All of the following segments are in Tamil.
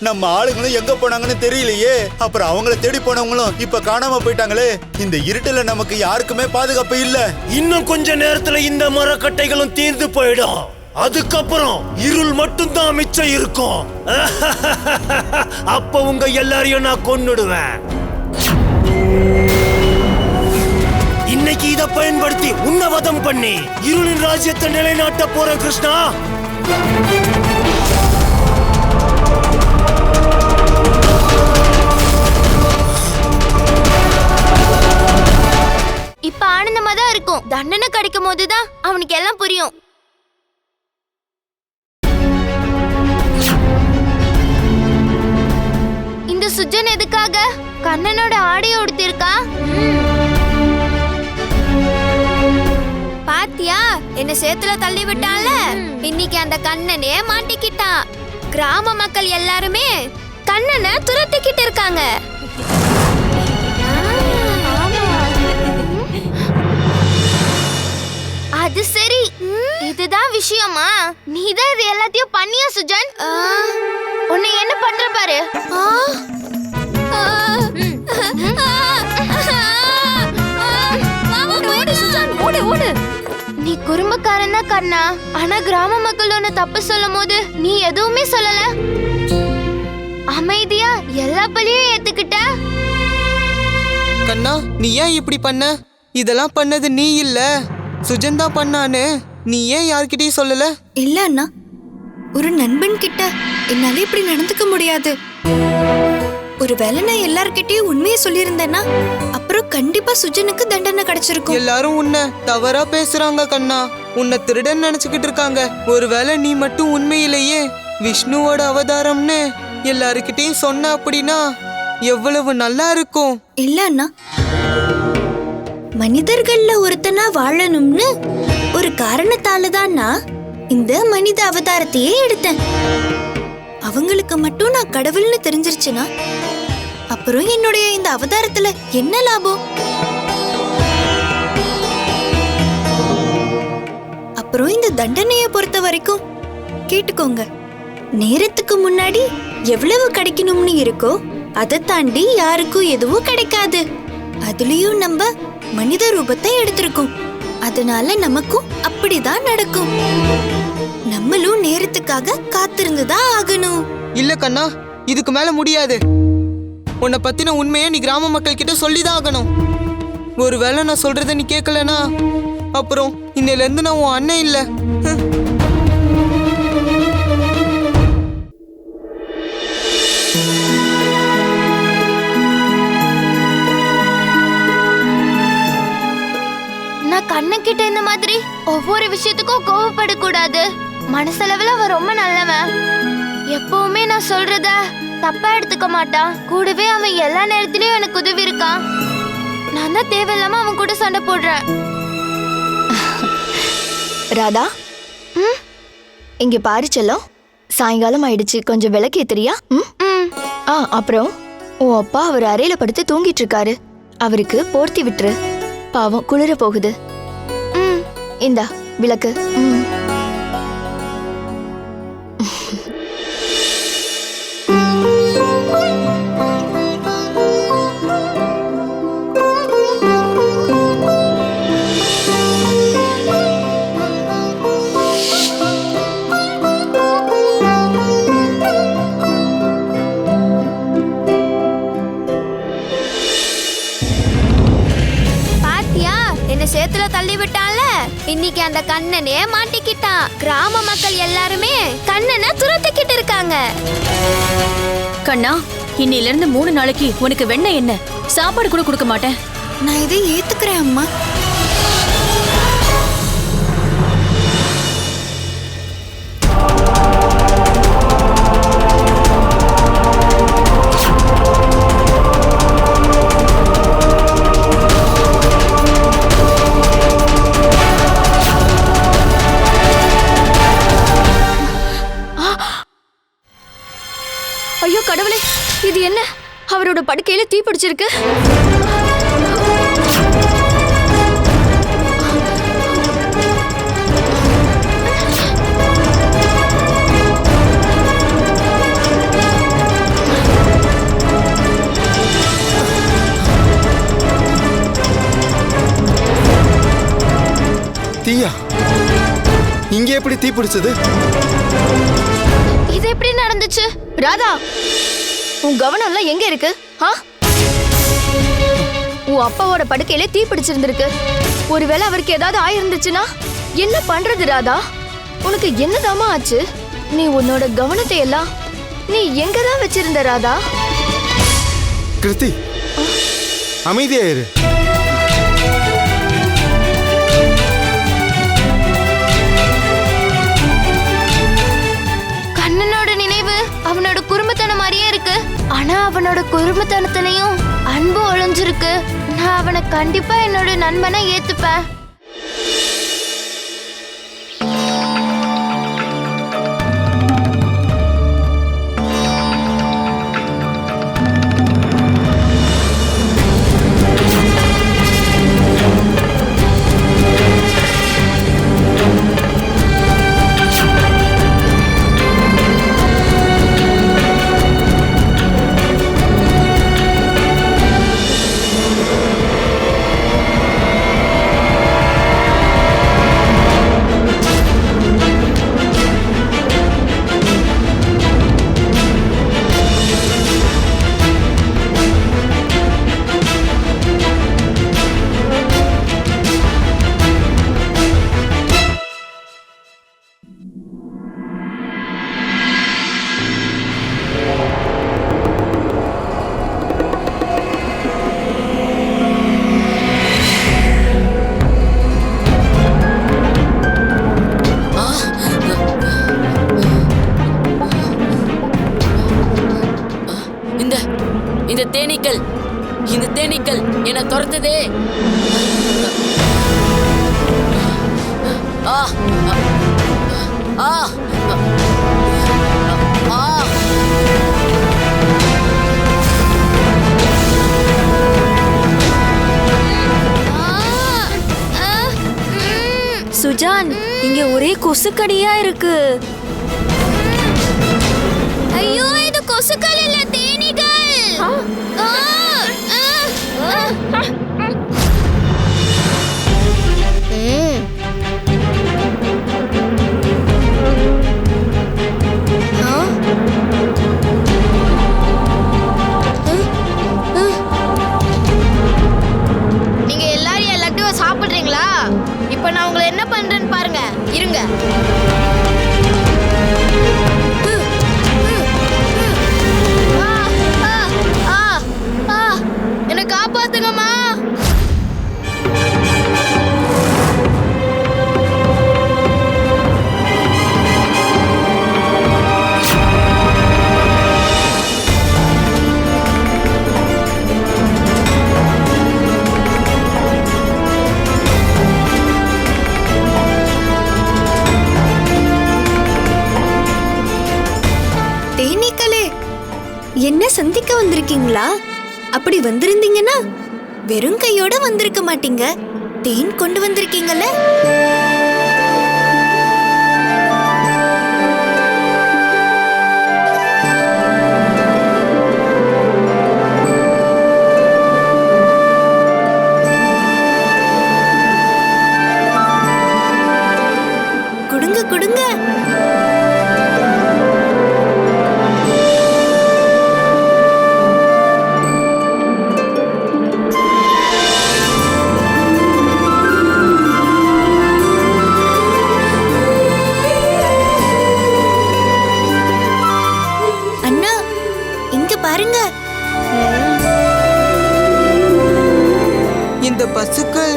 நம்ம ஆளுங்களும் எங்க போனாங்கன்னு தெரியலையே. அப்புறம் அவங்கள தேடி போனவங்களும் இப்ப காணாம போயிட்டாங்களே. இந்த இருட்டுல நமக்கு யாருக்குமே பாதுகாப்பு இல்ல. இன்னும் கொஞ்ச நேரத்துல இந்த மரக்கட்டைகளும் தீர்ந்து போயிடும். அதுக்கப்புறம் இருள் மட்டும் தான் மிச்சம் இருக்கும். அப்ப உங்க எல்லாரையும் நான் கொன்னுடுவேன். இன்னைக்கு இதை பயன்படுத்தி உன்னவதம் பண்ணி இருளின் ராஜ்யத்தை நிலைநாட்ட போறேன் கிருஷ்ணா. இப்ப ஆனந்தமா தான் இருக்கும். தண்டனை கிடைக்கும் போதுதான் அவனுக்கு எல்லாம் புரியும். இந்த சுஜன் எதுக்காக கண்ணனோட ஆடையை உடுத்திருக்கா? பாத்தியா, என்ன சேத்துல தள்ளி விட்டான்ல. இன்னைக்கு அந்த கண்ணனே மாட்டிக்கிட்டான். கிராம மக்கள் எல்லாருமே கண்ணனை துரத்திக்கிட்டு இருக்காங்க. அது சரி, இதுதான் விஷயமா? நீதான் இது எல்லாத்தையும் பண்ணியா சுஜன்? உன்னை என்ன பண்ற பாரு. நீ குறும்பக்காரன் தான் கண்ணா. ஆனா கிராம மக்கள் உன்னை தப்பு சொல்லும் போது நீ எதுவுமே சொல்லல. அமைதியா எல்லா பழியும் ஏத்துக்கிட்ட. கண்ணா, நீ ஏன் இப்படி பண்ண? இதெல்லாம் பண்ணது நீ இல்ல, சுஜன் தான் பண்ணானே. நீ ஏன் யார்கிட்டயும் சொல்லல? இல்ல அண்ணா, ஒரு நண்பன் கிட்ட என்னால இப்படி நடந்துக்க முடியாது. ஒருவேளை நான் எல்லார்கிட்டயும் உண்மையை சொல்லியிருந்தேன்னா அப்புறம் கண்டிப்பா சுஜனுக்கு தண்டனை கிடைச்சிருக்கும். எல்லாரும் உன்னை தவறா பேசுறாங்க கண்ணா. உன்னை திருடன் நினைச்சுக்கிட்டு இருக்காங்க. ஒருவேளை நீ மட்டும் உண்மையிலேயே விஷ்ணுவோட அவதாரம்னு எல்லாருக்கிட்டையும் சொன்ன அப்படின்னா எவ்வளவு நல்லா இருக்கும். இல்ல அண்ணா, மனிதர்கள்ல ஒருத்தனா வாழணும்னு ஒரு காரணத்தால தான் நான் இந்த மனித அவதாரத்தையே எடுத்தேன். அவங்களுக்கு மட்டும் நான் கடவுள்னு தெரிஞ்சிருச்சுன்னா அப்புறம் என்னுடைய இந்த அவதாரத்துல என்ன லாபம்? அப்புறம் இந்த தண்டனையை பொறுத்த வரைக்கும் கேட்டுக்கோங்க, நேரத்துக்கு முன்னாடி எவ்வளவு கிடைக்கணும்னு இருக்கோ அதை தாண்டி யாருக்கும் எதுவும் கிடைக்காது. அதுலயும் நம்ம மனித ரூபத்தை எடுத்திருக்கோம். அதனால நமக்கும் அப்படிதான் நடக்கும். நம்மளும் நேரத்துக்காக காத்திருந்துதான் ஆகணும். இல்ல கண்ணா, இதுக்கு மேல முடியாது. உன்னை பத்தின உண்மையை நீ கிராம மக்கள் கிட்ட சொல்லிதான் ஆகணும். ஒருவேளை நான் சொல்றத நீ கேட்கலனா அப்புறம் இன்னையில இருந்து நான் உன் அண்ணன் இல்ல. கண்ணன் கிட்ட இந்த மாதிரி ஒவ்வொரு விஷயத்துக்கும் கோவப்படக்கூடாது. மனசளவுல அவன் ரொம்ப நல்லவன். எப்பவுமே நான் சொல்றத தப்பா எடுத்துக்க மாட்டான். கூடவே அவன் எல்லா நேரத்திலயும் எனக்கு உதவி இருக்கான். நான் தான் தேவையில்லாம அவன் கூட சண்டை போடுறேன். ராதா, இங்க பாரு செல்லம், சாயங்காலம் ஆயிடுச்சு. கொஞ்சம் விளக்கு ஏத்துறியா? அப்புறம் உன் அப்பா அவர் அறையில படுத்து தூங்கிட்டு இருக்காரு. அவருக்கு போர்த்தி விட்டுரு, பாவம் குளிர போகுது. இந்தா விளக்கு. சேத்துல தள்ளி விட்டான்ல. இன்னைக்கு அந்த கண்ணனே மாட்டிக்கிட்டான். கிராம மக்கள் எல்லாருமே கண்ணனை துரத்திக்கிட்டு இருக்காங்க. கண்ணா, இன்னையில இருந்து 3 நாளைக்கு உனக்கு வெண்ணெய் என்ன சாப்பாடு கூட கொடுக்க மாட்டேன். நான் இதை ஏத்துக்கிறேன் அம்மா. ஐயோ கடவுளே, இது என்ன? அவரோட படுக்கையில தீ பிடிச்சிருக்கு. தீயா? இங்க எப்படி தீ பிடிச்சது? இது எப்படி நடந்துச்சு? ராதா, உன் கவனம் எல்லாம் எங்க இருக்கு? உன் அப்பாவோட படுக்கையில தீ பிடிச்சிருந்திருக்கு. ஒருவேளை அவருக்கு ஏதாவது ஆயிருந்துச்சுன்னா என்ன பண்றது ராதா? உனக்கு என்னதாமா ஆச்சு? நீ உன்னோட கவனத்தை எல்லாம் நீ எங்கதான் வச்சிருந்த ராதா? கிருத்தி, அமைதியாயிரு. கண்ணனோட நினைவு அவனோட குறும்புத்தனம் மாதிரியே இருக்கு. ஆனா அவனோட குறும்புத்தனத்திலையும் அன்பு ஒளிஞ்சிருக்கு. நான் அவனை கண்டிப்பா என்னோட நண்பனை ஏத்துப்பேன். இந்த தேனீக்கள் என்ன துரத்துதே. ஆ ஆ ஆ சுஜான், இங்க ஒரே கொசுக்கடியா இருக்கு. ஐயோ, இது கொசுக்கள் இல்ல, தேனீக்கள். நீங்க எல்லாரும் என் லட்டுவை சாப்பிடுறீங்களா? இப்ப நான் உங்களை என்ன பண்றேன்னு பாருங்க. இருங்க. என்ன காப்பாத்துங்கம்மா. தேனீக்களே, என்ன சந்திக்க வந்திருக்கீங்களா? அப்படி வந்திருந்தீங்கன்னா வெறும் கையோட வந்திருக்க மாட்டீங்க. தேன் கொண்டு வந்திருக்கீங்கல்ல? கொடுங்க கொடுங்க. பாருங்க, இந்த பசுக்கள்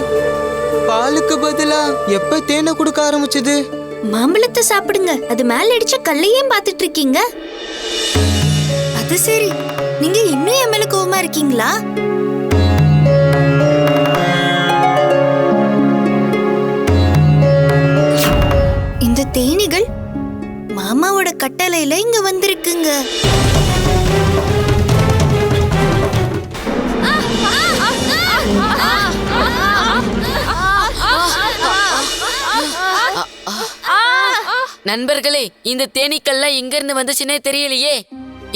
பாலுக்கு பதிலா எப்ப தேனை கொடுக்க ஆரம்பிச்சது? மாம்பழத்தை சாப்பிடுங்க. அது மேல அடிச்ச கல்லையும் பார்த்துட்டு இருக்கீங்க. அது சரி, நீங்க இன்னும் என் மேல கோவமா இருக்கீங்களா? இந்த தேனீகள் மாமாவோட கட்டளையில இங்க வந்திருக்குங்க. நண்பர்களே, இந்த தேனீக்கல்ல எங்க இருந்து வந்துச்சுன்னே தெரியலையே.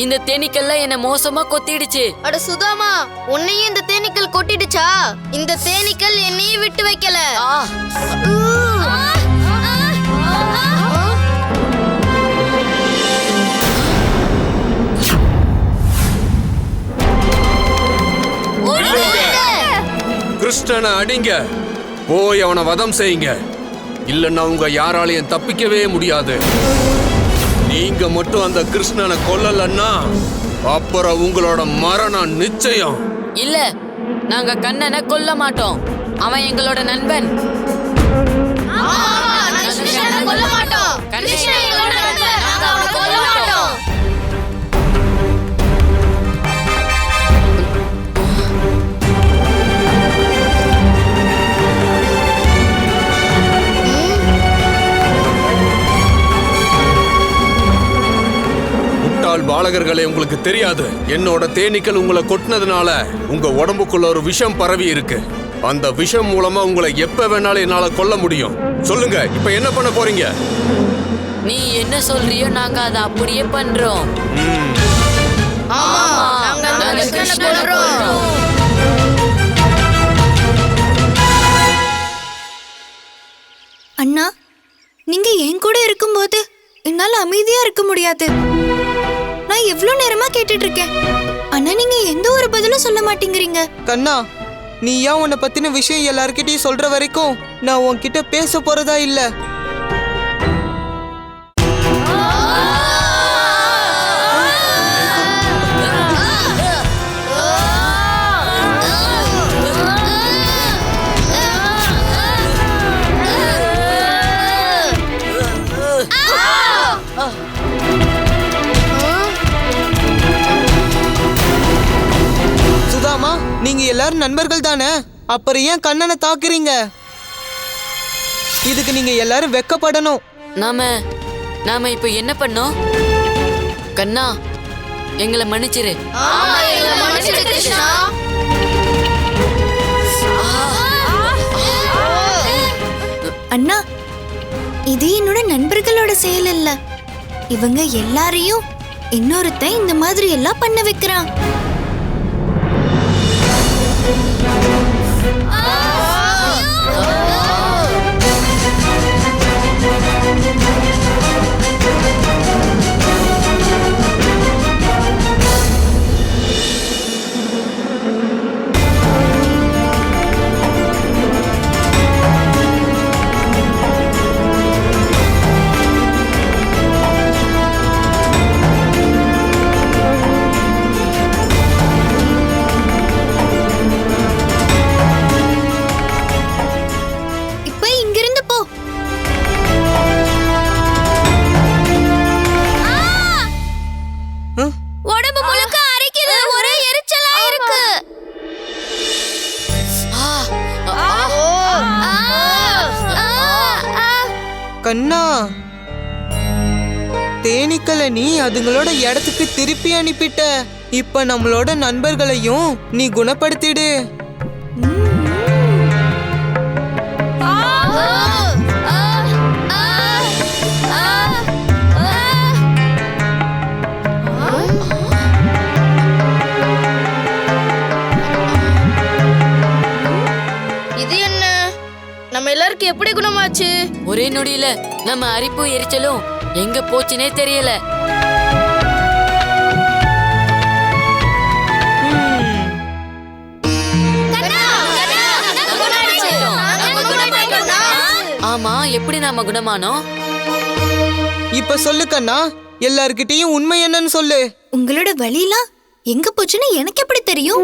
இந்த தேனீக்கல்ல என்ன மோசமா கொத்திடுச்சு. அட சுதாமா, உன்னையும் இந்த தேனீக்கள் கொட்டிடுச்சா? இந்த தேனீக்கள் என்னையும் விட்டு வைக்கல. கிருஷ்ணனை அடிங்க, போய் அவனை வதம் செய்யுங்க. இல்லைன்னா உங்க யாராலையும் தப்பிக்கவே முடியாது. நீங்க மட்டும் அந்த கிருஷ்ணனை கொல்லலன்னா அப்புறம் உங்களோட மரணம் நிச்சயம். இல்ல, நாங்க கண்ணனை கொல்ல மாட்டோம். அவன் எங்களோட நண்பன். பாலகர்களே, உங்களுக்கு தெரியாது, என்னோட தேனீக்கள் உங்களை கொட்டினதுனால உங்க உடம்புக்குள்ள ஒரு விஷம் பரவி இருக்கு. அந்த விஷம் மூலமா உங்களை எப்ப வேணாலும் என்னால கொல்ல முடியும். சொல்லுங்க, இப்ப என்ன பண்ண போறீங்க? நீ என்ன சொல்றியோ நாங்க அதை அப்படியே பண்றோம். அண்ணா, நீங்க என் கூட இருக்கும்போது என்னால அமைதியா இருக்க முடியாது. நான் எவ்வளவு நேரமா கேட்டுட்டு இருக்கேன், ஆனா நீங்க எந்த ஒரு பதிலும் சொல்ல மாட்டேங்கிறீங்க. கண்ணா, நீ ஏன் உன்னை பத்தின விஷயம் எல்லார்கிட்டயும் சொல்ற வரைக்கும் நான் உன்கிட்ட பேச போறதா இல்ல. சுதாமா, நீங்க எல்லாரும் நண்பர்கள் தானே, அப்புறம் ஏன் கண்ணனை தாக்குறீங்க? இதுக்கு நீங்க எல்லாரும் வெக்கப்படணும். நாம இப்ப என்ன பண்ணோம்? கண்ணா, எங்களை மன்னிச்சிரு. அண்ணா, இது என்னோட நண்பர்களோட செயல் இல்ல. இவங்க எல்லாரையும் இன்னொருத்தன் இந்த மாதிரி எல்லாம் பண்ண வைக்கிறான். கண்ணா, தேனீக்களை நீ அதுங்களோட இடத்துக்கு திருப்பி அனுப்பிட்ட. இப்ப நம்மளோட நண்பர்களையும் நீ குணப்படுத்திடு. இது என்ன? நம்ம எல்லாருக்கும் எப்படி குணமாச்சு? ஒரே நொடியில நம்ம அரிப்பு எரிச்சலும் எங்க போச்சுனே தெரியல. ஆமா, எப்படி நாம குணமானோம்? இப்ப சொல்லு கண்ணா, எல்லார்கிட்டயும் உண்மை என்னன்னு சொல்லு. உங்களோட வலிலாம் எங்க போச்சுன்னு எனக்கு எப்படி தெரியும்?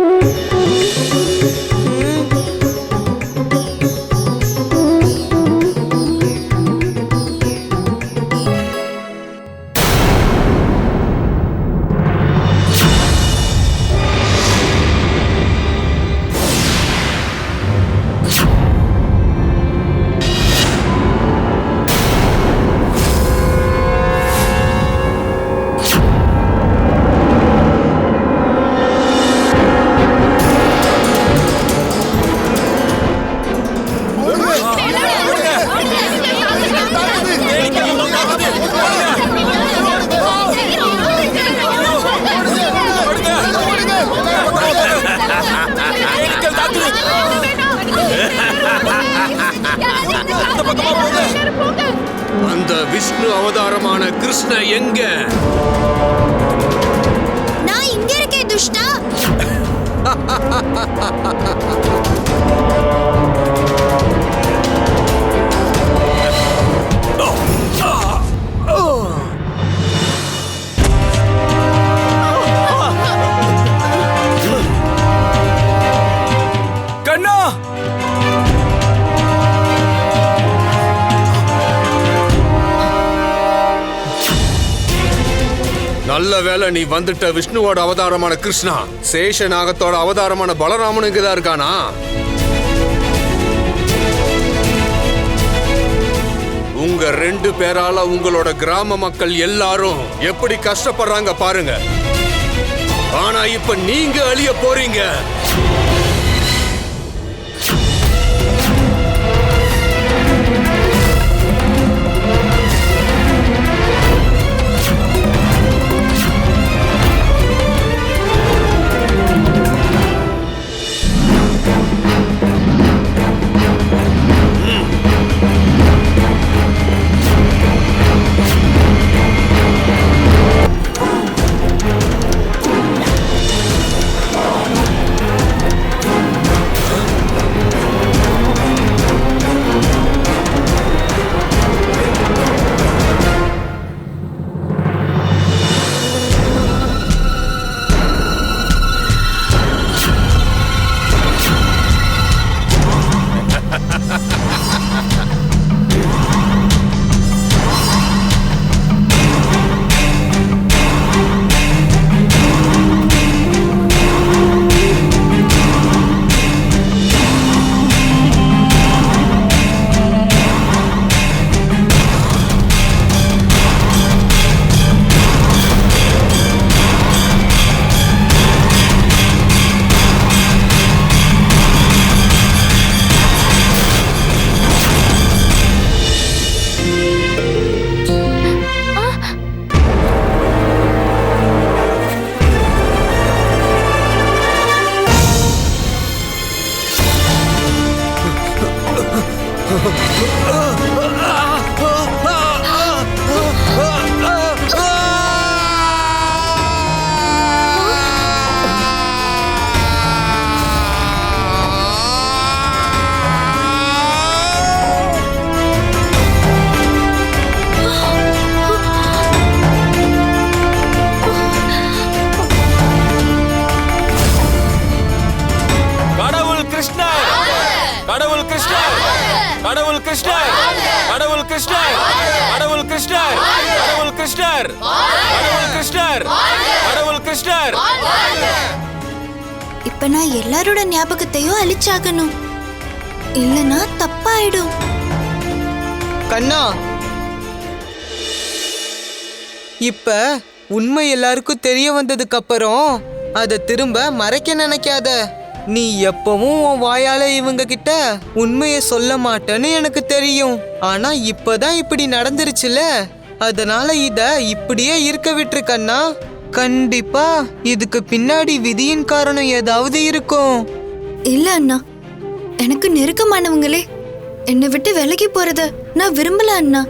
விஷ்ணு அவதாரமான கிருஷ்ண எங்க? நான் இங்க இருக்கேன் துஷ்டா. கண்ணா, நல்ல வேளை நீ வந்துட்ட. விஷ்ணுவோட அவதாரமான கிருஷ்ணா சேஷநாகத்தோட அவதாரமான பலராமன் இங்கதான் இருக்கானா? உங்க 2 பேரால உங்களோட கிராம மக்கள் எல்லாரும் எப்படி கஷ்டப்படுறாங்க பாருங்க. ஆனா இப்ப நீங்க அழிய போறீங்க. இப்ப நான் எல்லாரோட ஞாபகத்தையும் அழிச்சாகணும், இல்லனா தப்பாயிடும். கண்ணா, இப்ப உண்மை எல்லாருக்கும் தெரிய வந்ததுக்கு அப்புறம் அதை திரும்ப மறைக்க நினைக்காத. நீ எப்பவும் உன் வாயால இவங்க கிட்ட உண்மையை சொல்ல மாட்டேன்னு எனக்கு தெரியும். ஆனா இப்பதான் இப்படி நடந்துருச்சுல, அதனால இத இப்படியே இருக்க விட்டுரு கண்ணா. கண்டிப்பா இதுக்கு பின்னாடி விதியின் காரணம் ஏதாவது இருக்கும். இல்ல அண்ணா, எனக்கு நெருக்கமானவங்களே என்னை விட்டு விலகி போறத நான் விரும்பல அண்ணா.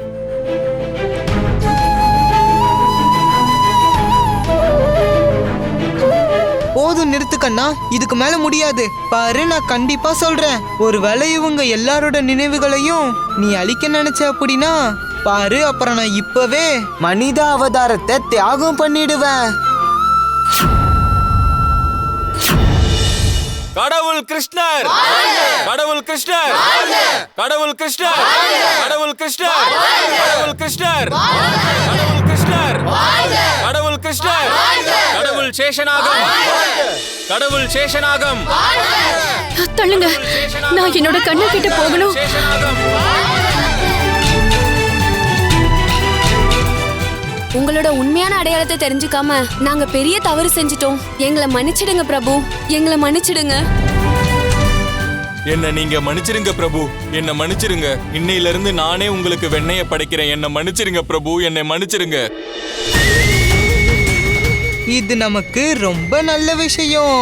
போதும் நிறுத்து கண்ணா, இதுக்கு மேல முடியாது. பாரு, நான் கண்டிப்பா சொல்றேன், ஒருவேளை இவங்க எல்லாரோட நினைவுகளையும் நீ அழிக்க நினைச்ச அப்படின்னா பாரு, அப்புறம் நான் இப்பவே மனித அவதாரத்தை தியாகம் பண்ணிடுவேன். கடவுள் கிருஷ்ணர், கடவுள் கிருஷ்ணர், கடவுள் கிருஷ்ணர், கடவுள் கிருஷ்ணர், கடவுள் கிருஷ்ணர், கடவுள் கிருஷ்ணர், கடவுள் கிருஷ்ணர், கடவுள் சேஷநாகம், கடவுள் சேஷநாகம். தள்ளுங்க, நான் என்னோட கண்ணு கிட்ட போகணும். உங்களோட உண்மையான அடையாளத்தை தெரிஞ்சுக்காம நாங்க பெரிய தவறு செஞ்சிட்டோம். எங்களை மன்னிச்சிடுங்க பிரபு, எங்களை மன்னிச்சிடுங்க. என்ன நீங்க மன்னிச்சிருங்க பிரபு, என்ன மன்னிச்சிருங்க. இன்னையில இருந்து நானே உங்களுக்கு வெண்ணெயை படைக்கிறேன். என்ன மன்னிச்சிருங்க பிரபு, என்னை மன்னிச்சிருங்க. இது நமக்கு ரொம்ப நல்ல விஷயம்.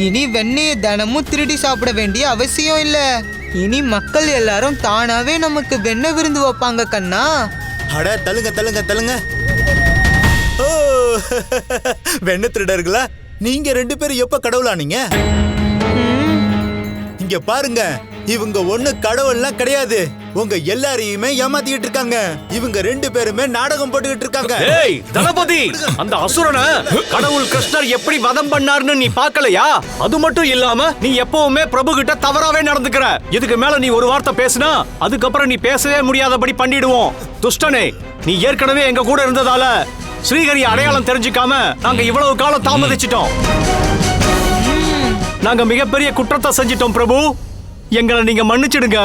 இனி வெண்ணெயை தினமும் திருடி சாப்பிட வேண்டிய அவசியம் இல்ல. இனி மக்கள் எல்லாரும் தானாவே நமக்கு வெண்ணெய் விருந்து வைப்பாங்க கண்ணா. அட தள்ளுங்க தள்ளுங்க தள்ளுங்க. ஓ வெண்ண திருடர்களா, நீங்க 2 பேரும் எப்ப கடவுளானீங்க? இங்க பாருங்க, இவங்க ஒண்ணு கடவுள்லாம் கிடையாது. உங்க எல்லாரையுமே ஏமாத்திட்டு இருக்காங்க. இவங்க 2 பேருமே நாடகம் போட்டுக்கிட்டு இருக்காங்க. ஏய் தளபதி, அந்த அசுரனை கடவுள் கிருஷ்ணர் எப்படி வதம் பண்ணாருன்னு நீ பார்க்கலையா? அது மட்டும் இல்லாம நீ எப்பவுமே பிரபு கிட்ட தவறாவே நடந்துக்கிற. இதுக்கு மேல நீ ஒரு வார்த்தை பேசினா அதுக்கப்புறம் நீ பேசவே முடியாதபடி பண்ணிடுவோம். துஷ்டனே, நீ ஏற்கனவே எங்க கூட இருந்ததால ஸ்ரீஹரி அடையாளம் தெரிஞ்சுக்காம நாங்க இவ்வளவு காலம் தாமதிச்சிட்டோம். நாங்க மிகப்பெரிய குற்றத்தை செஞ்சிட்டோம் பிரபு, எங்களை நீங்க மன்னிச்சிடுங்க.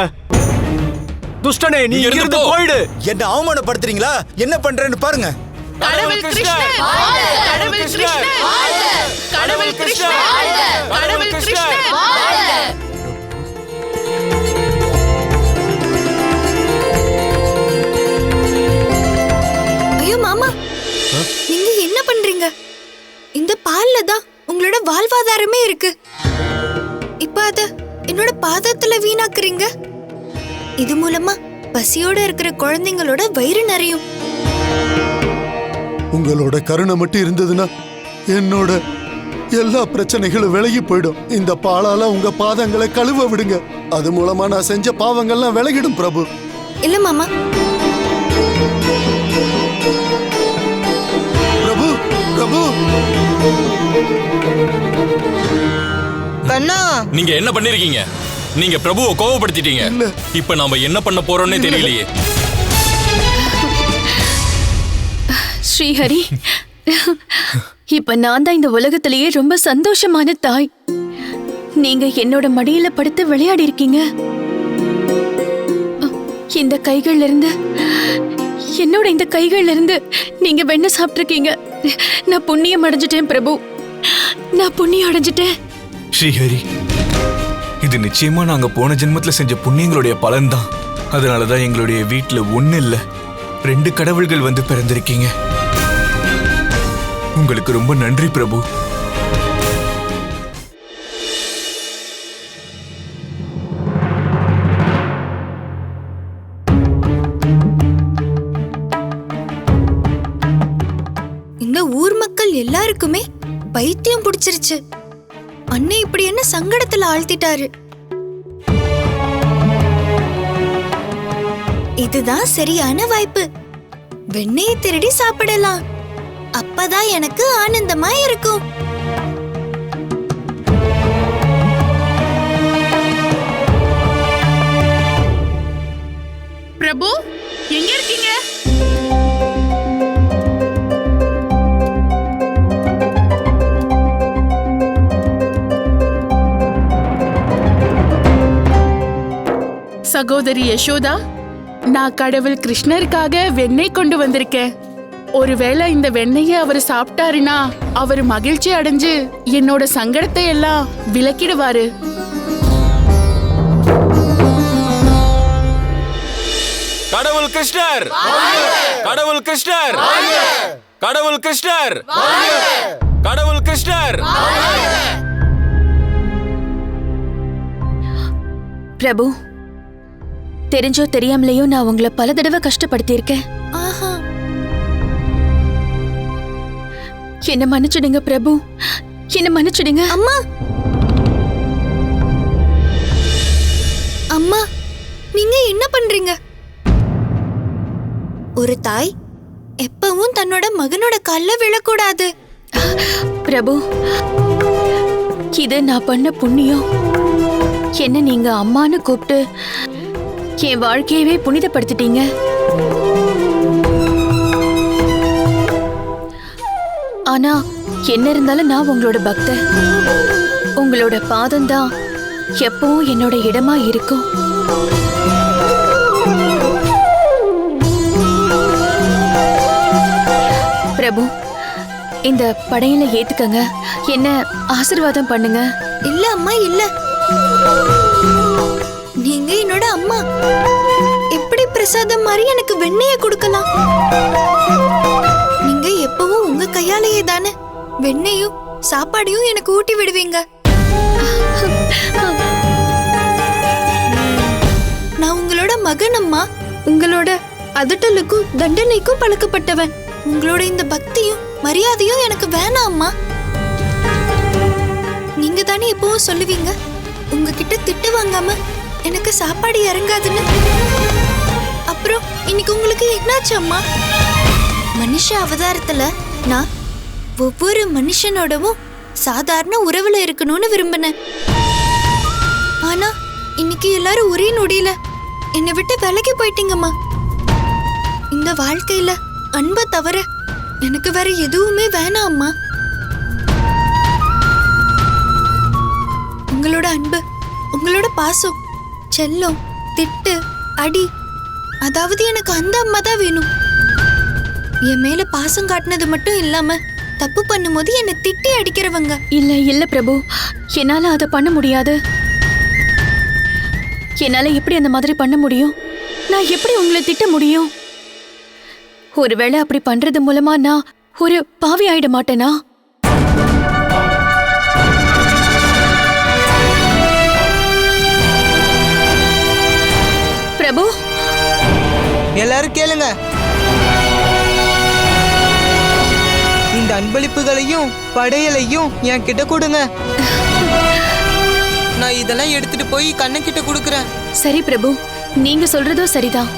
துஷ்டனே, நீ இங்கிருந்து போயிடு. என்ன அவமானப்படுத்துறீங்களா? என்ன பண்றேன்னு பாருங்க. கடவுள் கிருஷ்ணர் கடவுள் கிருஷ்ணர் கடவுள் கிருஷ்ணர் கடவுள் கிருஷ்ணர். ஐயோ மாமா, நீங்க என்ன பண்றீங்க? இந்த பால்ல தான் உங்களோட வாழ்வாதாரமே இருக்கு. இப்ப அத என்னோட பாதத்துல வீணாக்குறீங்க. இது மூலமா பசியோட இருக்கிற குழந்தைங்களோட வயிறு நிறையும். உங்களோட கருணை மட்டும் இருந்ததுன்னா என்னோட எல்லா பிரச்சனைகளும் விலகி போயிடும். இந்த பாலால உங்க பாதங்களை கழுவ விடுங்க. அது மூலமா நான் செஞ்ச பாவங்கள்லாம் விலகிடும் பிரபு. இல்ல மாமா. பிரபு பிரபு கண்ணா, நீங்க என்ன பண்ணிருக்கீங்க? நீங்க பிரபுவை கோவப்படுத்திட்டீங்க. இப்ப நாம என்ன பண்ண போறோம்னே தெரியலையே. ஸ்ரீஹரி, இப்ப நான் தான் இந்த உலகத்திலேயே ரொம்ப சந்தோஷமான தாய். நீங்க என்னோட மடியில படுத்து விளையாடி இருக்கீங்க. இந்த கைகள்ல இருந்து, என்னோட இந்த கைகள்ல இருந்து நீங்க வெண்ணெய் சாப்பிட்டிருக்கீங்க. நான் புண்ணியம் அடைஞ்சிட்டேன் பிரபு, நான் புண்ணியம் அடைஞ்சிட்டேன். ஸ்ரீஹரி, இது நிச்சயமா நாங்க போன ஜென்மத்துல செஞ்ச புண்ணியங்களுடைய பலன்தான். அதனாலதான் எங்களுடைய வீட்டுல 1 இல்ல 2 கடவுள்கள் வந்து பிறந்திருக்கீங்க. உங்களுக்கு ரொம்ப நன்றி பிரபு. இந்த ஊர் மக்கள் எல்லாருக்குமே பைத்தியம் பிடிச்சிருச்சு. அண்ணன் இப்படி என்ன சங்கடத்துல ஆழ்த்திட்டாரு. இதுதான் சரியான வாய்ப்பு. வெண்ணெயை திருடி சாப்பிடலாம். அப்பதான் எனக்கு ஆனந்தமா இருக்கும். பிரபு, எங்க இருக்கீங்க? சகோதரி யசோதா, நான் கடவுள் கிருஷ்ணருக்காக வெண்ணெய் கொண்டு வந்திருக்கேன். ஒருவேளை இந்த வெண்ணெயை அவர் சாப்பிட்டாருன்னா அவர் மகிழ்ச்சி அடைஞ்சு என்னோட சங்கடத்தை எல்லாம் விலக்கிடுவாரு. கடவுள் கிருஷ்ணர், கடவுள் கிருஷ்ணர், கடவுள் கிருஷ்ணர், கடவுள் கிருஷ்ணர். பிரபு, தெரிஞ்சோ தெரியாமலையோ நான் உங்களை பல தடவை கஷ்டப்படுத்தியிருக்கேன். என்ன மன்னிச்சிடுங்க பிரபு, என்ன மன்னிச்சிடுங்க. அம்மா, அம்மா, நீங்க என்ன பண்றீங்க? ஒரு தாய் எப்பவும் தன்னோட மகனோட கால்ல விழக்கூடாது. பிரபு, இது நான் பண்ண புண்ணியம். என்ன நீங்க அம்மான்னு கூப்பிட்டு என் வாழ்க்கையவே புனிதப்படுத்திட்டீங்க. ஆனா என்ன இருந்தாலும் நான் உங்களோட பக்தன். உங்களோட பாதம்தான் எப்பவும் என்னோட இடமா இருக்கும். பிரபு, இந்த படையில ஏத்துக்கங்க, என்ன ஆசீர்வாதம் பண்ணுங்க. இல்ல அம்மா, இல்ல. நீங்க என்னோட அம்மா. எப்படி பிரசாதம் மாதிரி எனக்கு வெண்ணெயை கொடுக்கலாம்? நீங்க எப்பவும் உங்க கையாலேயே தானே வெண்ணெயும் சாப்பாடையும் எனக்கு ஊட்டி விடுவீங்க. நான் உங்களோட மகன் அம்மா. உங்களோட அதட்டலுக்கும் தண்டனைக்கும் பழக்கப்பட்டவன். உங்களோட இந்த பக்தியும் மரியாதையும் எனக்கு வேணாம் அம்மா. நீங்க தானே எப்பவும் சொல்லுவீங்க, உங்ககிட்ட திட்டு வாங்காம எனக்கு சாப்பாடு இறங்காதுன்னு. அப்புறம் இன்னைக்கு உங்களுக்கு என்னாச்சு அம்மா? மனுஷ அவதாரத்துல நான் ஒவ்வொரு மனுஷனோடவும் சாதாரண உறவுல இருக்கணும்னு விரும்பினேன். ஆனா இன்னைக்கு எல்லாரும் ஒரே நொடியில என்னை விட்டு விலகி போயிட்டீங்கம்மா. இந்த வாழ்க்கையில அன்பை தவிர எனக்கு வேற எதுவுமே வேணாம் அம்மா. உங்களோட அன்பு, உங்களோட பாசம், செல்லம், திட்டு, அடி, அதாவது எனக்கு அந்த அம்மா தான் வேணும். என் மேல பாசம் காட்டினது மட்டும் இல்லாம தப்பு பண்ணும்போது என்னை திட்டி அடிக்கிறவங்க. இல்ல இல்ல பிரபு, என்னால அதை பண்ண முடியாது. என்னால எப்படி அந்த மாதிரி பண்ண முடியும்? நான் எப்படி உங்களை திட்ட முடியும்? ஒருவேளை அப்படி பண்றது மூலமா நான் ஒரு பாவி ஆயிட மாட்டேனா? பிரபு, எல்லாரும் கேளுங்க. இந்த அன்பளிப்புகளையும் படையலையும் என் கிட்ட கொடுங்க. நான் இதெல்லாம் எடுத்துட்டு போய் கண்ணன் கிட்ட கொடுக்கறேன். சரி பிரபு, நீங்க சொல்றதும் சரிதான்.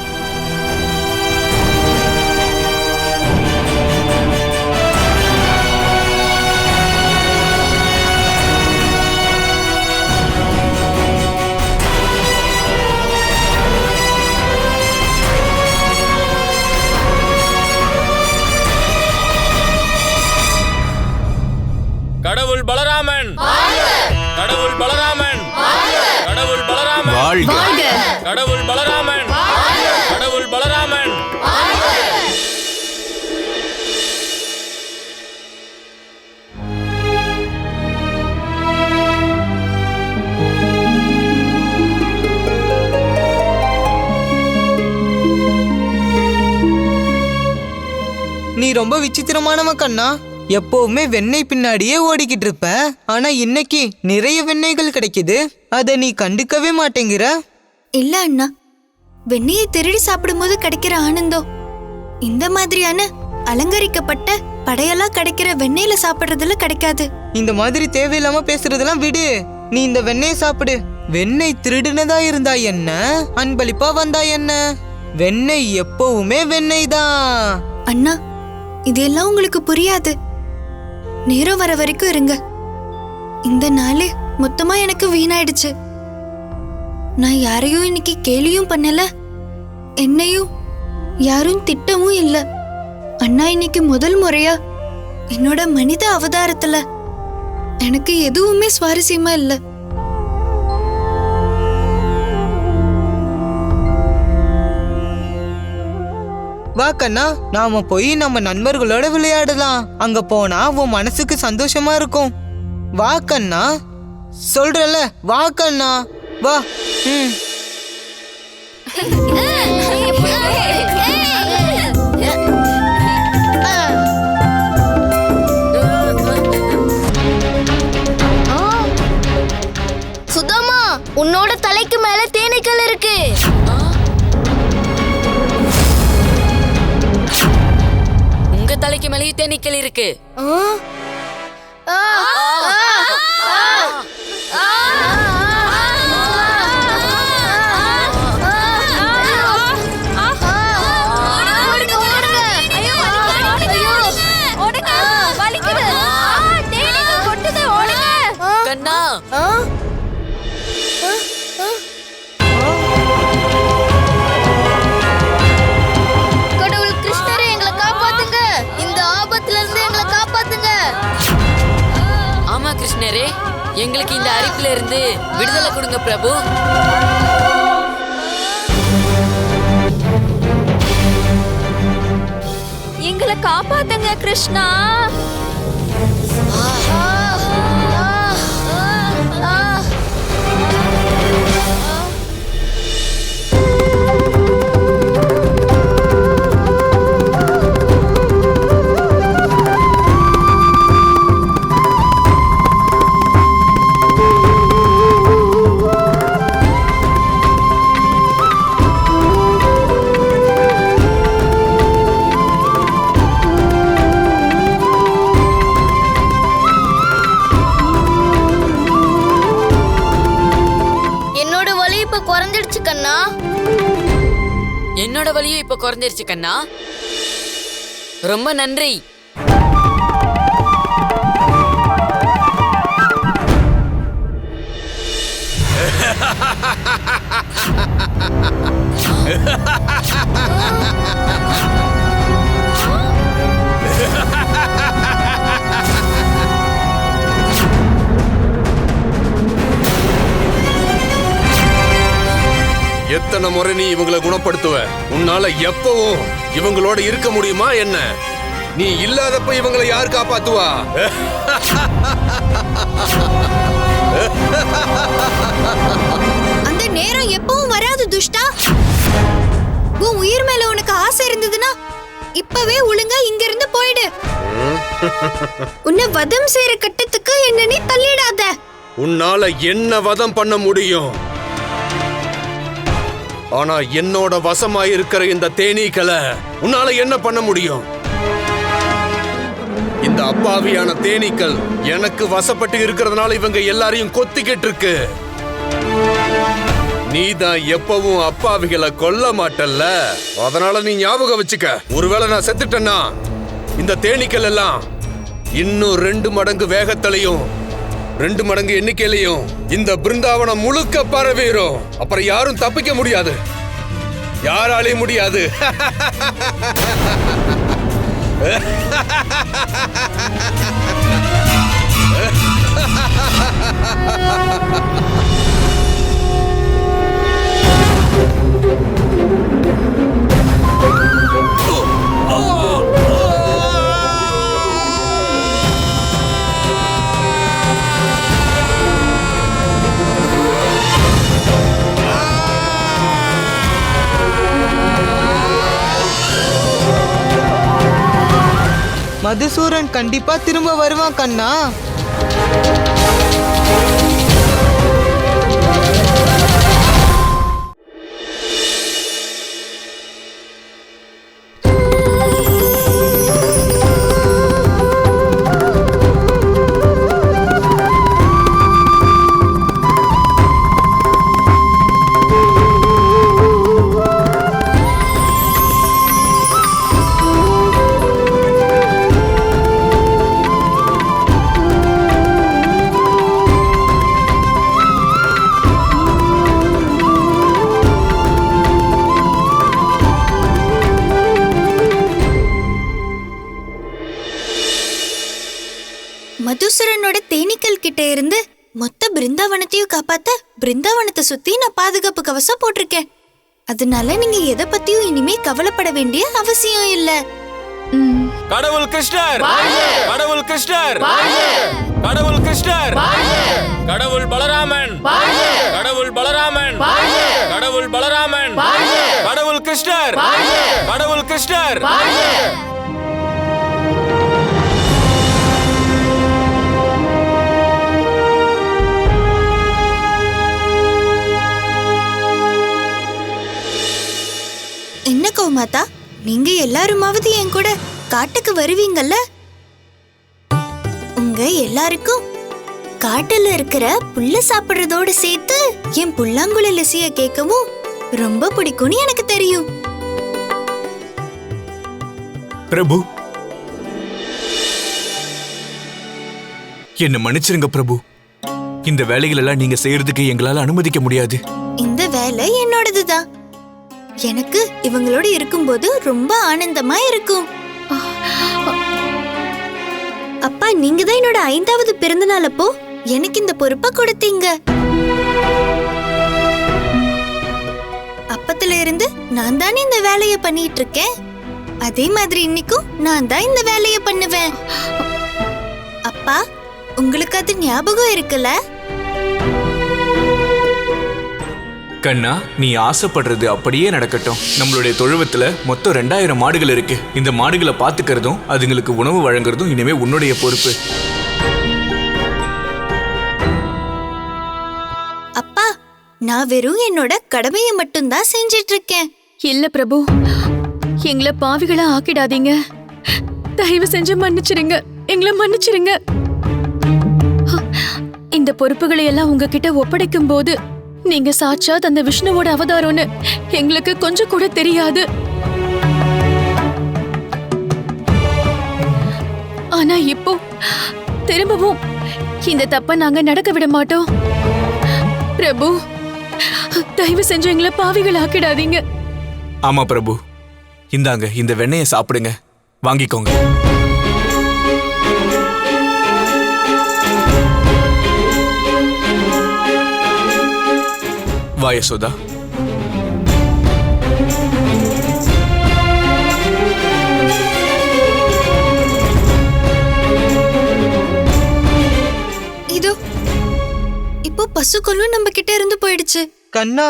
கடவுள் பலராமன், கடவுள் பலராமன், கடவுள் பலராமன், வாழ்க. கடவுள் பலராமன், கடவுள் பலராமன். நீ ரொம்ப விசித்திரமானவன் கண்ணா. எப்பவுமே வெண்ணெய் பின்னாடியே ஓடிக்கிட்டு இருப்ப. ஆனா இன்னைக்கு நிறைய வெண்ணெய்கள் கிடைக்குது, அத நீ கண்டுக்கவே மாட்டேங்கிற. இல்ல அண்ணா, வெண்ணெயை திருடி சாப்பிடும்போது கிடைக்கிற ஆனந்தம் இந்த மாதிரியான அலங்கரிக்கப்பட்ட படையெல்லாம் கிடைக்கிற வெண்ணெயில சாப்பிடுறதுல கிடைக்காது. இந்த மாதிரி தேவையில்லாம பேசுறதெல்லாம் விடு. நீ இந்த வெண்ணெயை சாப்பிடு. வெண்ணெய் திருடுனதா இருந்தா என்ன, அன்பளிப்பா வந்தா என்ன, வெண்ணெய் எப்பவுமே வெண்ணெய் தான். அண்ணா, இதெல்லாம் உங்களுக்கு புரியாது. நேரம் வர வரைக்கும் இருங்க. இந்த நாளே மொத்தமா எனக்கு வீணாயிடுச்சு. நான் யாரையும் இன்னைக்கு கேலியும் பண்ணல, என்னையும் யாரும் திட்டவும் இல்ல. அண்ணா இன்னைக்கு முதல் முறையா என்னோட மனித அவதாரத்துல எனக்கு எதுவுமே சுவாரஸ்யமா இல்ல. வா கண்ணா, நாம போய் நம்ம நண்பர்களோட விளையாடலாம். அங்க போனா உன் மனசுக்கு சந்தோஷமா இருக்கும். வா கண்ணா, சொல்றல, வா கண்ணா, வா. சுதாமா, உன்னோட தலைக்கு மேல தேனீக்கள் இருக்கு. உங்க தலைக்கு மேலேயும் தேனீக்கள் இருக்கு. கண்ணா, கடவுள் கிருஷ்ணரே, எங்களை காப்பாத்துங்க. இந்த ஆபத்துல இருந்து எங்களை காப்பாத்துங்க. ஆமா கிருஷ்ணரே, எங்களுக்கு இந்த அரிப்புல இருந்து விடுதலை கொடுங்க பிரபு. எங்களை காப்பாத்துங்க கிருஷ்ணா. வலியும் இப்ப குறைஞ்சிருச்சு கண்ணா. ரொம்ப நன்றி. எத்தனை முறை நீ இவங்களை குணப்படுத்துவ? உன்னால எப்பவும் இவங்களோட இருக்க முடியுமா என்ன? நீ இல்லாதப்ப இவங்களை யார் காப்பாத்துவா? அந்த நேரம் எப்பவும் வராது துஷ்டா. உன் உயிர் மேல உனக்கு ஆசை இருந்ததுன்னா இப்பவே ஒழுங்கா இங்க இருந்து போயிடு. உன்னை வதம் செய்யற கட்டத்துக்கு என்ன நீ தள்ளிடாத. உன்னால என்ன வதம் பண்ண முடியும்? ஆனா என்னோட வசமாயிருக்கிற இந்த தேனீக்களை உன்னால என்ன பண்ண முடியும்? இந்த அப்பாவியான தேனீக்கள் எனக்கு வசப்பட்டு இருக்கிறதுனால இவங்க எல்லாரையும் கொத்திக்கிட்டு இருக்கு. நீதான் எப்பவும் அப்பாவிகளை கொல்ல மாட்டல்ல, அதனால நீ ஞாபகம் வச்சுக்க. ஒருவேளை நான் செத்துட்டேன்னா இந்த தேனீக்கள் எல்லாம் இன்னும் 2 மடங்கு வேகத்திலையும் 2 மடங்கு எண்ணிக்கையிலையும் இந்த பிருந்தாவனம் முழுக்க பரவிரும். அப்புறம் யாரும் தப்பிக்க முடியாது, யாராலையும் முடியாது. மதுசூரன் கண்டிப்பா திரும்ப வருவான் கண்ணா. மதுசூரனோட தேனீக்கள் கிட்ட இருந்து மொத்த பிருந்தாவனத்தையும் காப்பாத்த பிருந்தாவனத்தை சுத்தி நான் பாதுகாப்பு கவசம் போட்டிருக்கேன். அதனால நீங்க எதை பத்தியும் இனிமே கவலைப்பட வேண்டிய அவசியம் இல்ல. கடவுள் கிருஷ்ணர், கடவுள் கிருஷ்ணர், கடவுள் கிருஷ்ணர், கடவுள் பலராமன், கடவுள் பலராமன், கடவுள் பலராமன், கடவுள் கிருஷ்ணர், கடவுள் கிருஷ்ணர். என்ன கௌமாதா, நீங்க எல்லாருமாவது என் கூட காட்டுக்கு வருவீங்கல்ல? உங்க எல்லாருக்கும் காட்டுல இருக்கிற புல்ல சாப்பிடுறதோட சேர்த்து என் புல்லாங்குழல் இசைய கேட்கவும் ரொம்ப பிடிக்கும்னு எனக்கு தெரியும். பிரபு, என்ன மன்னிச்சிருங்க பிரபு. இந்த வேலைகள் எல்லாம் நீங்க செய்யறதுக்கு எங்களால அனுமதிக்க முடியாது. இந்த வேலை என்னோடதுதான். எனக்கு இவங்களோட இருக்கும்போது ரொம்ப ஆனந்தமா இருக்கும். அப்பா, நீங்க தான் என்னோட 5வது பிறந்த நாள் அப்போ எனக்கு இந்த பொறுப்பை கொடுத்தீங்க. அப்பத்துல இருந்து நான் தானே இந்த வேலைய பண்ணிட்டு இருக்கேன். அதே மாதிரி இன்னைக்கும் நான் தான் இந்த வேலைய பண்ணுவேன். அப்பா, உங்களுக்கு அது ஞாபகம் இருக்குல்ல? கண்ணா, நீ ஆசைப்படுறது அப்படியே நடக்கட்டும். நம்மளுடைய தொழுவத்துல மொத்தம் 2000 மாடுகள் இருக்கு. இந்த மாடுகளை பாத்துக்கிறதும் அதுங்களுக்கு உணவு வழங்குறதும் இனிமே உன்னுடைய பொறுப்பு. அப்பா, நான் வெறும் என்னோட கடமையை மட்டும்தான் செஞ்சிட்டு இருக்கேன். இல்ல பிரபு, எங்களை பாவிகளா ஆக்கிடாதீங்க. தயவு செஞ்சு மன்னிச்சிருங்க, எங்களை மன்னிச்சிருங்க. இந்த பொறுப்புகளை எல்லாம் உங்ககிட்ட ஒப்படைக்கும் போது நீங்க சாட்சாத் அந்த விஷ்ணுவோட அவதாரம்னு எங்களுக்கு கொஞ்சம் கூட தெரியாது. ஆனா இப்போ திரும்பவும் இந்த தப்ப நாங்க நடக்க விட மாட்டோம். பிரபு, தயவு செஞ்சு எங்களை பாவிகள் ஆக்கிடாதீங்க. ஆமா பிரபு, இந்தாங்க இந்த வெண்ணெயை சாப்பிடுங்க, வாங்கிக்கோங்க. வா யசோதா. இதோ இப்போ பசுக்களும் நம்ம கிட்ட இருந்து போயிடுச்சு. கண்ணா,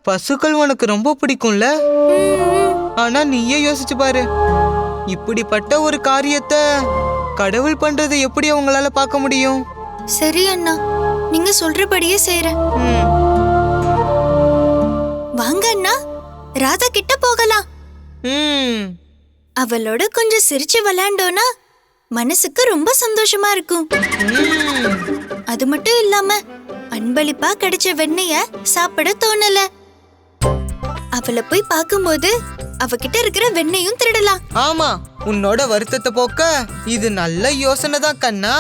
பசுக்கள் உனக்கு ரொம்ப பிடிக்கும்ல? ஆனா நீயே யோசிச்சு பாரு, இப்படிப்பட்ட ஒரு காரியத்தை கடவுள் பண்றதை எப்படி அவங்களால பார்க்க முடியும்? சரி அண்ணா, நீங்க சொல்றபடியே செய்றேன். வாங்க அண்ணா, ராதா கிட்ட போகலாம். அவளோட கொஞ்சம் சிரிச்சு விளையாண்டோனா மனசுக்கு ரொம்ப சந்தோஷமா இருக்கும். அது மட்டும் இல்லாம அன்பளிப்பா கிடைச்ச வெண்ணெய சாப்பிட தோணல. அவளை போய் பார்க்கும்போது அவகிட்ட இருக்கிற வெண்ணெயும் திருடலாம். ஆமா, உன்னோட வருத்தத்தை போக்க இது நல்ல யோசனை தான் கண்ணா.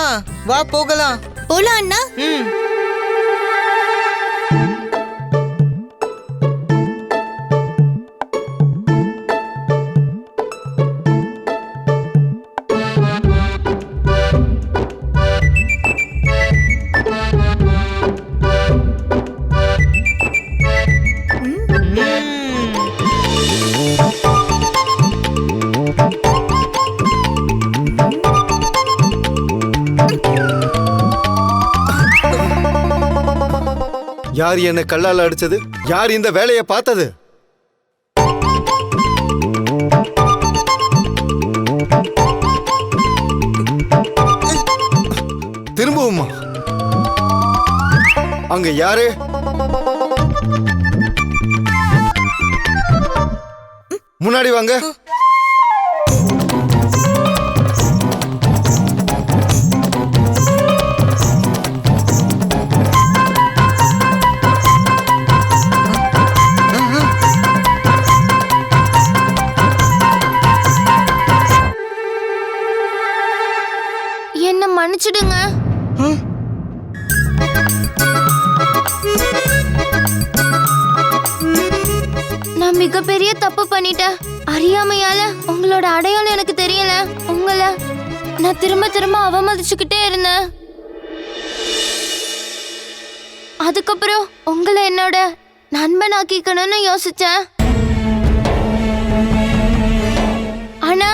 வா போகலாம். போலாம் அண்ணா. யார் என்ன கல்லால் அடிச்சது? யார் இந்த வேலையை பார்த்தது? திரும்பவுமா? அங்க யாரு? முன்னாடி வாங்க. என்ன மன்னிச்சிடுங்க. நான் மிகப்பெரிய தப்பு பண்ணிட்டேன். அறியாமையால உங்களோட அடையாளம் எனக்கு தெரியல. உங்களை நான் திரும்ப திரும்ப அவமதிச்சுக்கிட்டே இருந்தேன். அதுக்கப்புறம் உங்களை என்னோட நண்பனாக்கிக்கணும்னு யோசிச்சேன். ஆனா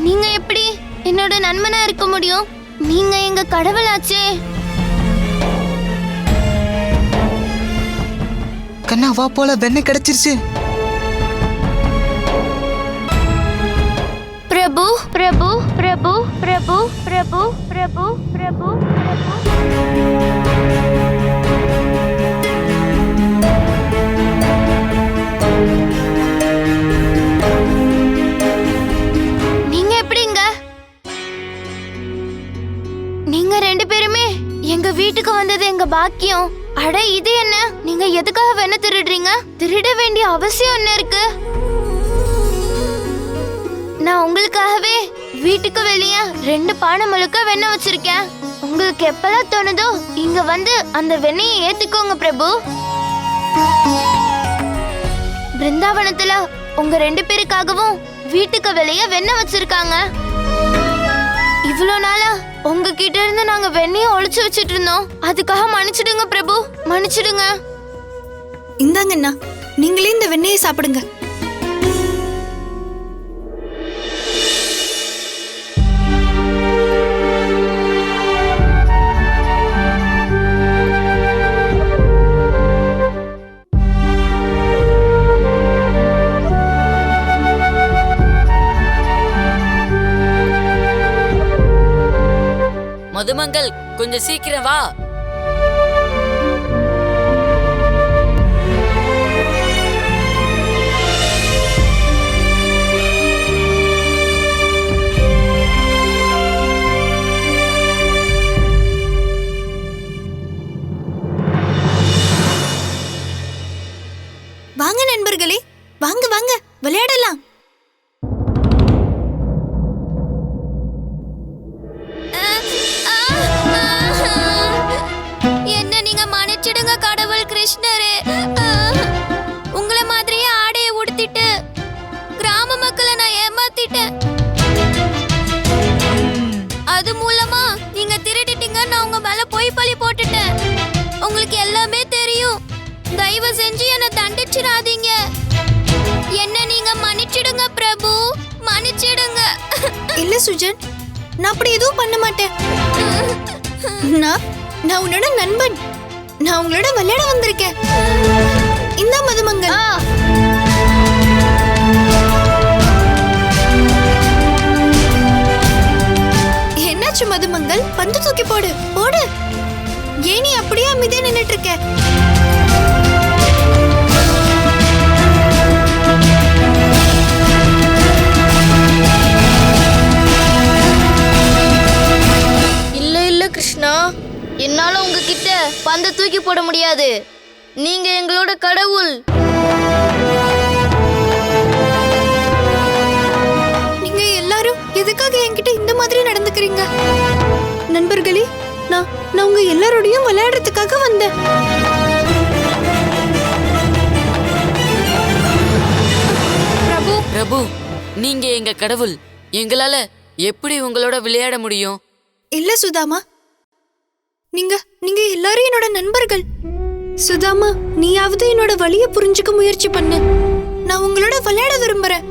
நீங்க எப்படி என்னோட நண்பனா இருக்க முடியும்? நீங்க எங்க கடவுளாச்சே. கண்ணா வா போல, வெண்ணெய் கிடைச்சிருச்சு. பிரபு பிரபு பிரபு பிரபு பிரபு பிரபு பிரபு நீங்க எப்படிங்க? நீங்க ரெண்டு பேருமே எங்க வீட்டுக்கு வந்தது எங்க பாக்கியம். அட இது என்ன? நீங்க எதுக்காக வெண்ணெய் திருடுறீங்க? திருட வேண்டிய அவசியம் என்ன இருக்கு? நான் உங்களுக்காகவே வீட்டுக்கு வெளியே 2 பானை முழுக்க வெண்ணெய் வச்சிருக்கேன். உங்களுக்கு எப்பெல்லாம் தோணுதோ இங்க வந்து அந்த வெண்ணெயை ஏத்துக்கோங்க பிரபு. பிருந்தாவனத்துல உங்க 2 பேருக்காகவும் வீட்டுக்கு வெளியே வெண்ணெய் வச்சிருக்காங்க. இவ்வளவு நாளா உங்ககிட்ட இருந்து நாங்க வெண்ணெயை ஒளிச்சு வச்சிட்டு இருந்தோம். அதுக்காக மன்னிச்சிடுங்க பிரபு, மன்னிச்சிடுங்க. இந்தாங்கண்ணா, நீங்களே இந்த வெண்ணெயை சாப்பிடுங்க. மதுமங்கள், கொஞ்சம் சீக்கிரம் வா. தயவு செஞ்சு என்ன தண்டிச்சிடாதீங்க. என்ன நீங்க மன்னிச்சிடுங்க பிரபு, மன்னிச்சிடுங்க. இல்ல சுஜன், நான் அப்படி எதுவும் பண்ண மாட்டேன். நான் உன்னோட நண்பன். நான் உங்களோட விளையாட வந்திருக்கேன். இந்த மதுமங்கல். என்னாச்சு மதுமங்கல்? பந்து தூக்கி போடு போடு. ஏன் நீ அப்படியே அமைதியா நின்னுட்டு இருக்க? இல்ல கிருஷ்ணா, என்னால உங்ககிட்ட பந்தை தூக்கி போட முடியாது. நீங்க எங்களோட கடவுள். நீங்க எல்லாரும் எதுக்காக என்கிட்ட இந்த மாதிரி நடந்துக்கிறீங்க? நண்பர்களே, நான் உங்க எல்லாரோடையும் விளையாடுறதுக்காக வந்தேன். பிரபு, நீங்க எங்க கடவுள். எங்களால எப்படி உங்களோட விளையாட முடியும்? இல்ல சுதாமா, நீங்க எல்லாரும் என்னோட நண்பர்கள். சுதாமா, நீயாவது என்னோட வலிய புரிஞ்சுக்க முயற்சி பண்ணு. நான் உங்களோட விளையாட விரும்புறேன்.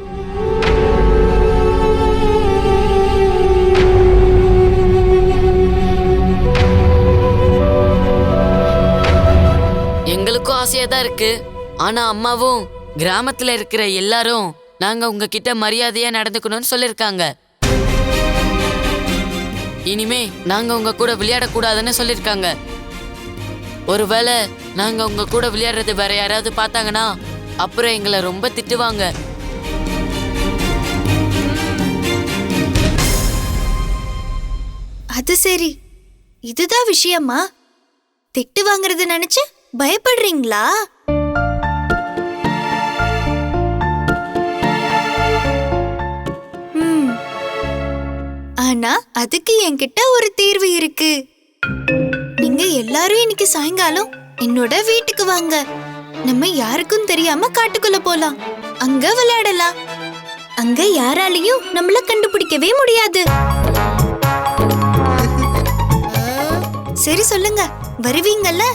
எங்களுக்கும் ஆசையா தான் இருக்கு. ஆனா அம்மாவும் கிராமத்துல இருக்கிற எல்லாரும் நாங்க உங்ககிட்ட மரியாதையா நடந்துக்கணும்னு சொல்லிருக்காங்க. இனிமே நாங்க உங்க கூட விளையாடக்கூடாதுன்னு சொல்லிருக்காங்க. ஒருவேளை நாங்க உங்க கூட விளையாடுறது வேற யாராவது பார்த்தாங்கன்னா அப்புறம் எங்களை ரொம்ப திட்டுவாங்க. அது சரி, இதுதான் விஷயமா? திட்டு வாங்குறது நினைச்சு பயப்படுறீங்களா? ஆனா அதுக்கு என்கிட்ட ஒரு தீர்வு இருக்கு. நீங்க எல்லாரும் இன்னைக்கு சாயங்காலம் என்னோட வீட்டுக்கு வாங்க. நம்ம யாருக்கும் தெரியாம காட்டுக்குள்ள போலாம். அங்க விளையாடலாம். அங்க யாராலையும் நம்மள கண்டுபிடிக்கவே முடியாது. சரி சொல்லுங்க, வருவீங்கல்ல?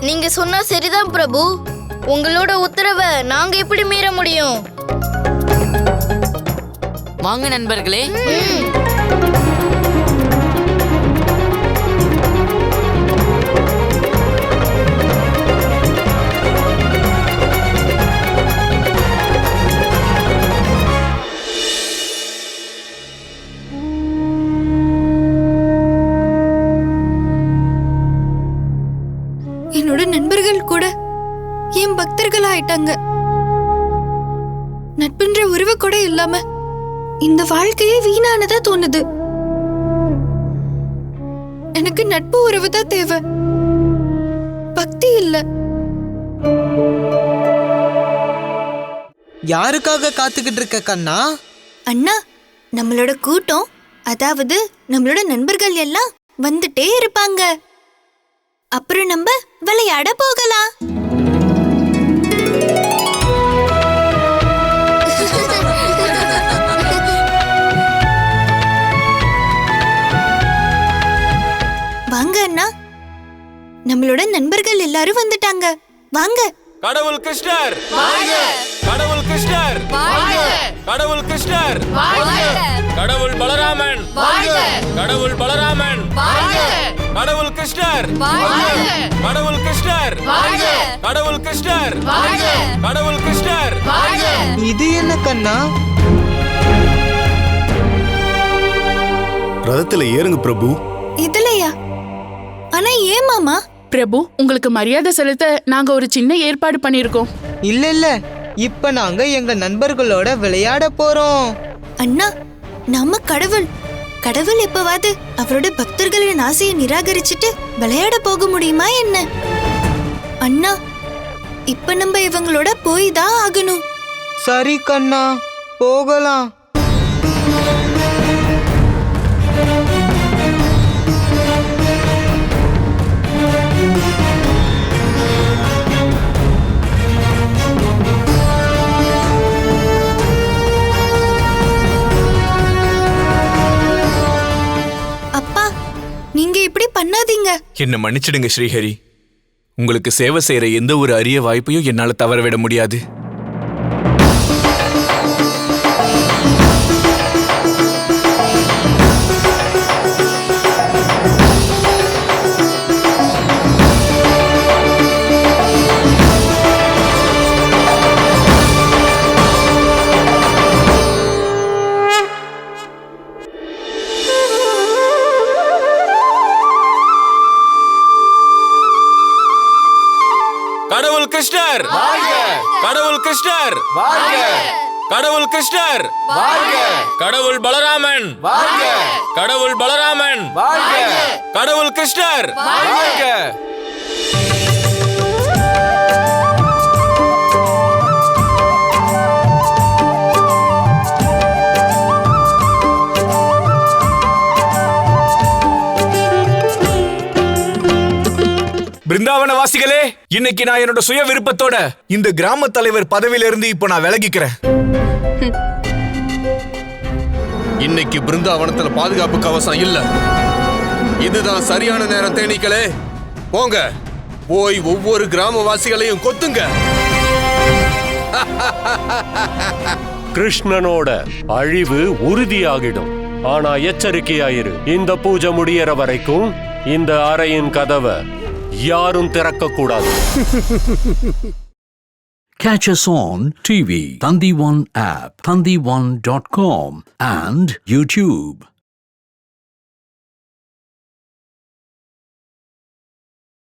நீங்க சொன்னா சரிதான் பிரபு. உங்களோட உத்தரவை நாங்க எப்படி மீற முடியும்? வாங்க நண்பர்களே. என்னோட நண்பர்கள் கூட என் பக்தர்கள் ஆயிட்டாங்க. நட்புன்ற உறவு கூட இல்லாம இந்த வாழ்க்கையே வீணானதா தோணுது. எனக்கு நட்பு உறவு தான் தேவை, பக்தி இல்ல. யாருக்காக காத்துக்கிட்டு இருக்க கண்ணா? அண்ணா, நம்மளோட கூட்டம், அதாவது நம்மளோட நண்பர்கள் எல்லாம் வந்துட்டே இருப்பாங்க. அப்புறம் நம்ம விளையாட போகலாம். வாங்க அண்ணா, நம்மளோட நண்பர்கள் எல்லாரும் வந்துட்டாங்க. வாங்க. கடவுள் கிருஷ்ணர் வாழ்க! கடவுள் கிருஷ்ணர் வாழ்க! கடவுள் கிருஷ்ணர் வாழ்க! கடவுள் பலராமன் வாழ்க! கடவுள் பலராமன் வாழ்க! கடவுள் கிருஷ்ணர் வாழ்க! கடவுள் கிருஷ்ணர் வாழ்க! கடவுள் கிருஷ்ணர் வாழ்க! கடவுள் கிருஷ்ணர் வாழ்க! இது என்ன கண்ணா? ரதத்துல ஏறுங்க பிரபு. இதுலயா? ஆனா ஏன் மாமா? பிரபு, உங்களுக்கு மரியாதை செலுத்த நாங்க ஒரு சின்ன ஏற்பாடு பண்ணிருக்கோம். இல்ல, இப்ப நாங்க எங்க நண்பர்களோட விளையாட போறோம். அண்ணா, நாம கடவுள். கடவுள் எப்பவாது அவரோட பக்தர்களின் ஆசையை நிராகரிச்சுட்டு விளையாட போக முடியுமா என்ன? அண்ணா, இப்ப நம்ம இவங்களோட போய் தான் ஆகணும். சரி கண்ணா, போகலாம். அப்பா, நீங்க இப்படி பண்ணாதீங்க. என்ன மன்னிச்சிடுங்க ஸ்ரீஹரி. உங்களுக்கு சேவை செய்யற எந்த ஒரு அரிய வாய்ப்பையும் என்னால தவற விட முடியாது. கடவுள் கிருஷ்ணர் கடவுள் கிருஷ்ணர் கடவுள் கிருஷ்ணர் கடவுள் பலராமன் கடவுள் பலராமன் கடவுள் கிருஷ்ணர் பிருந்தாவன வாசிகளே, இன்னைக்கு நான் என்னோட சுய விருப்பத்தோட இந்த கிராம தலைவர் பதவியில இருந்து இப்போ நான் விலகிக்கிறேன். இன்னைக்கு பிருந்தாவனத்துல பாதுகாப்பு கவசம் இல்ல. இதுதான் சரியான நேரம் தேனீக்களே. போங்க, போய் ஒவ்வொரு கிராமவாசிகளையும் கொத்துங்க. கிருஷ்ணனோட அழிவு உறுதியாகிடும். ஆனா எச்சரிக்கையாயிரு, இந்த பூஜை முடியற வரைக்கும் இந்த அறையின் கதவை யாரும் திறக்க கூடாது. Catch us on TV, Thandivan app, thandivan.com and YouTube.